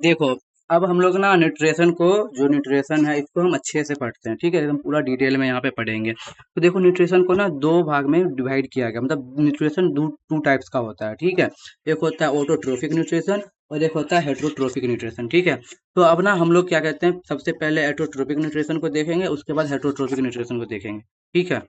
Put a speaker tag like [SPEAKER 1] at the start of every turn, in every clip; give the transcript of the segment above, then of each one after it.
[SPEAKER 1] देखो, अब हम लोग ना न्यूट्रिशन को, जो न्यूट्रिशन है इसको हम अच्छे से पढ़ते हैं, ठीक है, एकदम पूरा डिटेल में यहाँ पे पढ़ेंगे। तो देखो, न्यूट्रिशन को ना दो भाग में डिवाइड किया गया, मतलब न्यूट्रिशन दो टू टाइप्स का होता है, ठीक है। एक होता है ऑटोट्रोफिक न्यूट्रिशन और एक होता है हेट्रोट्रोफिक न्यूट्रिशन, ठीक है। तो अब ना हम लोग क्या कहते हैं, सबसे पहले एटोट्रोफिक न्यूट्रिशन को देखेंगे, उसके बाद हेट्रोट्रोफिक न्यूट्रिशन को देखेंगे, ठीक है।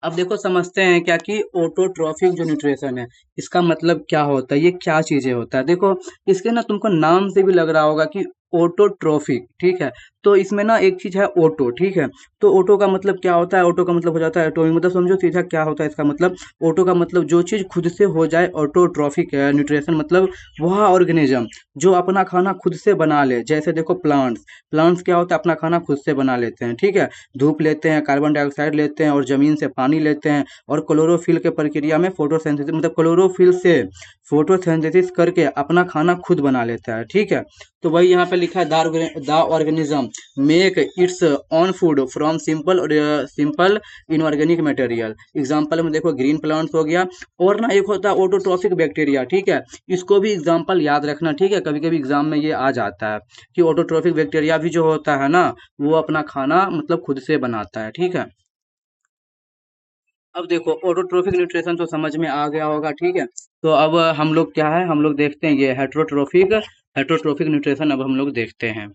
[SPEAKER 1] अब देखो, समझते हैं क्या कि ऑटोट्रॉफिक जो न्यूट्रिशन है, इसका मतलब क्या होता है, ये क्या चीजें होता है। देखो, इसके ना तुमको नाम से भी लग रहा होगा कि ऑटोट्रॉफिक, ठीक है। तो इसमें ना एक चीज है ऑटो, ठीक है। तो ऑटो का मतलब क्या होता है, ऑटो का मतलब हो जाता है एटॉमिक, मतलब समझो सीधा क्या होता है इसका मतलब। ऑटो का मतलब जो चीज खुद से हो जाए, ऑटोट्रॉफिक है न्यूट्रिशन मतलब वह ऑर्गेनिज्म जो अपना खाना खुद से बना ले। जैसे देखो, प्लांट्स, प्लांट्स क्या होता है, अपना खाना खुद से बना लेते हैं, ठीक है। धूप लेते हैं, कार्बन डाइऑक्साइड लेते हैं और जमीन से पानी लेते हैं, और क्लोरोफिल के प्रक्रिया में फोटोसिंथेसिस, मतलब क्लोरोफिल से फोटोसिंथेसिस करके अपना खाना खुद बना लेता है, ठीक है। तो वही यहाँ पे लिखा है, the organism make it's on food from simple और सिंपल इनऑर्गेनिक मटेरियल। एग्जाम्पल में देखो, ग्रीन प्लांट्स हो गया। और ना एक होता है ऑटोट्रॉफिक बैक्टीरिया, ठीक है। इसको भी एग्जाम्पल याद रखना, ठीक है, कभी कभी एग्जाम में ये आ जाता है कि ऑटोट्रॉफिक बैक्टीरिया भी जो होता है ना, वो अपना खाना मतलब खुद से बनाता है, ठीक है। अब देखो, ऑटोट्रोफिक न्यूट्रिशन तो समझ में आ गया होगा, ठीक है। तो अब हम लोग क्या है, हम लोग देखते हैं ये हेट्रोट्रोफिक, हेट्रोट्रोफिक न्यूट्रिशन अब हम लोग देखते हैं।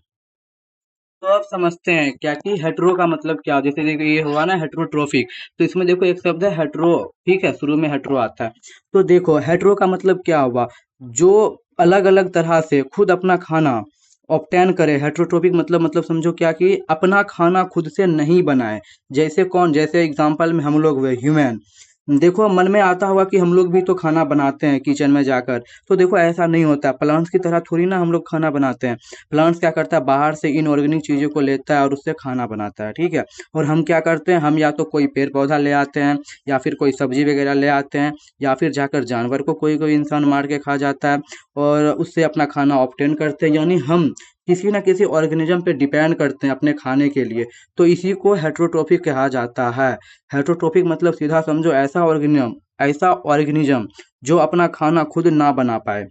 [SPEAKER 1] तो अब समझते हैं क्या कि हेट्रो का मतलब क्या, जैसे देखो ये हुआ ना हेट्रोट्रोफिक, तो इसमें देखो एक शब्द है हेट्रो, ठीक है, शुरू में हेट्रो आता है। तो देखो, हेट्रो का मतलब क्या हुआ, जो अलग अलग तरह से खुद अपना खाना ऑब्टेन करे। हेट्रोट्रोपिक मतलब समझो क्या कि अपना खाना खुद से नहीं बनाए। जैसे कौन, जैसे एग्जांपल में हम लोग हुए ह्यूमन। देखो, मन में आता होगा कि हम लोग भी तो खाना बनाते हैं किचन में जाकर। तो देखो, ऐसा नहीं होता, प्लांट्स की तरह थोड़ी ना हम लोग खाना बनाते हैं। प्लांट्स क्या करता है, बाहर से इनऑर्गेनिक चीज़ों को लेता है और उससे खाना बनाता है, ठीक है। और हम क्या करते हैं, हम या तो कोई पेड़ पौधा ले आते हैं, या फिर कोई सब्जी वगैरह ले आते हैं, या फिर जाकर जानवर को कोई कोई इंसान मार के खा जाता है, और उससे अपना खाना ऑब्टेन करते हैं। यानी हम किसी न किसी ऑर्गेनिज्म पे डिपेंड करते हैं अपने खाने के लिए। तो इसी को हेट्रोट्रोफिक कहा जाता है। हेट्रोट्रोफिक मतलब सीधा समझो, ऐसा ऑर्गेनिज्म जो अपना खाना खुद ना बना पाए,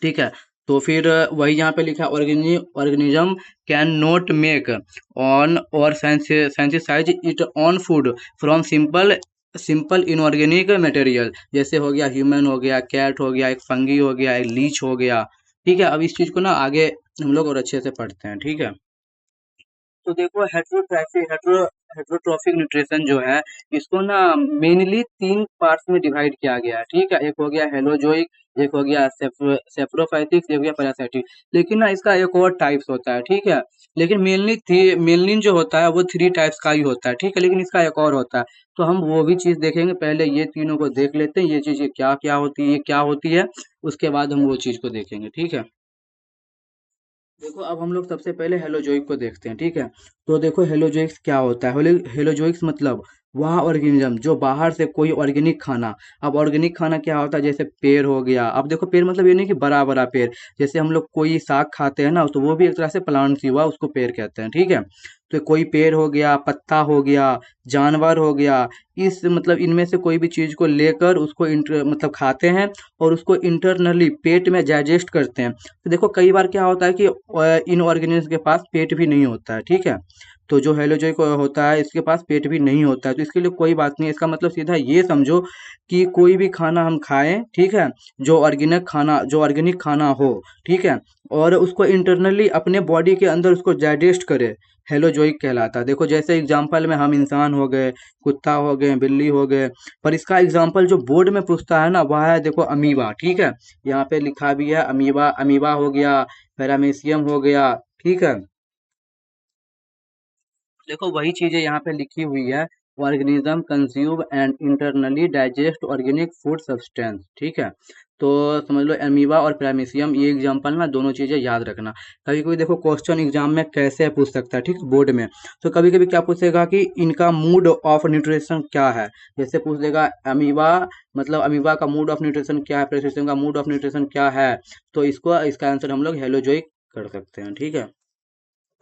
[SPEAKER 1] ठीक है। तो फिर वही यहाँ पे लिखा है, organism cannot make own और synthesize it own food from simple simple inorganic material. जैसे हो गया ह्यूमन, हो गया कैट, हो गया एक फंगी, हो गया एक लीच, हो गया, ठीक है। अब इस चीज को ना आगे हम लोग और अच्छे से पढ़ते हैं, ठीक है। तो देखो, हेट्रोट्रॉफिक न्यूट्रिशन जो है, इसको ना मेनली तीन पार्ट्स में डिवाइड किया गया है, ठीक है। एक हो गया हेलोजोइक, एक हो गया सेप्रोफाइटिक, एक हो गया पैरासाइटिक। लेकिन ना इसका एक और टाइप्स होता है, ठीक है। लेकिन मेनली जो होता है वो थ्री टाइप्स का ही होता है, ठीक है, लेकिन इसका एक और होता है। तो हम वो भी चीज देखेंगे, पहले ये तीनों को देख लेते हैं, ये चीजें क्या क्या होती है, ये क्या होती है, उसके बाद हम वो चीज को देखेंगे, ठीक है। देखो, अब हम लोग सबसे पहले हेलोजोइक को देखते हैं, ठीक है। तो देखो, हेलोजोइक्स क्या होता है, हेलोजोइक्स मतलब वह ऑर्गेनिज्म जो बाहर से कोई ऑर्गेनिक खाना। अब ऑर्गेनिक खाना क्या होता है, जैसे पेड़ हो गया। अब देखो, पेड़ मतलब ये नहीं कि बड़ा बड़ा पेड़, जैसे हम लोग कोई साग खाते हैं ना, तो वो भी एक तरह से प्लांट ही हुआ, उसको पेड़ कहते हैं, ठीक है। तो कोई पेड़ हो गया, पत्ता हो गया, जानवर हो गया, इस मतलब इनमें से कोई भी चीज को लेकर उसको मतलब खाते हैं, और उसको इंटरनली पेट में डाइजेस्ट करते हैं। तो देखो, कई बार क्या होता है कि इन ऑर्गेनिज्म के पास पेट भी नहीं होता है, ठीक है। तो जो हेलोजोइक होता है, इसके पास पेट भी नहीं होता है, तो इसके लिए कोई बात नहीं है। इसका मतलब सीधा ये समझो कि कोई भी खाना हम खाएं, ठीक है, जो ऑर्गेनिक खाना हो, ठीक है, और उसको इंटरनली अपने बॉडी के अंदर उसको डाइजेस्ट करे, हेलोजोइक कहलाता है। देखो, जैसे एग्जाम्पल में हम इंसान हो गए, कुत्ता हो गए, बिल्ली हो गए। पर इसका एग्जाम्पल जो बोर्ड में पूछता है ना, वह है देखो अमीबा, ठीक है। यहाँ पे लिखा भी है अमीबा, अमीबा हो गया, पैरामीशियम हो गया, ठीक है। देखो, वही चीजें यहाँ पे लिखी हुई है, organism consume and internally digest organic food substance, ठीक है। तो समझ लो, एमीबा और पैरामीशियम, ये एग्जांपल ना दोनों चीजें याद रखना। कभी कभी देखो क्वेश्चन एग्जाम में कैसे पूछ सकता है, ठीक, बोर्ड में। तो कभी कभी क्या पूछेगा कि इनका मूड ऑफ न्यूट्रिशन क्या है। जैसे पूछ देगा अमीबा, मतलब अमीबा का मूड ऑफ न्यूट्रिशन क्या है, पैरामीशियम का मूड ऑफ न्यूट्रिशन क्या है। तो इसका आंसर हम लोग हेलोजोइक कर सकते हैं, ठीक है।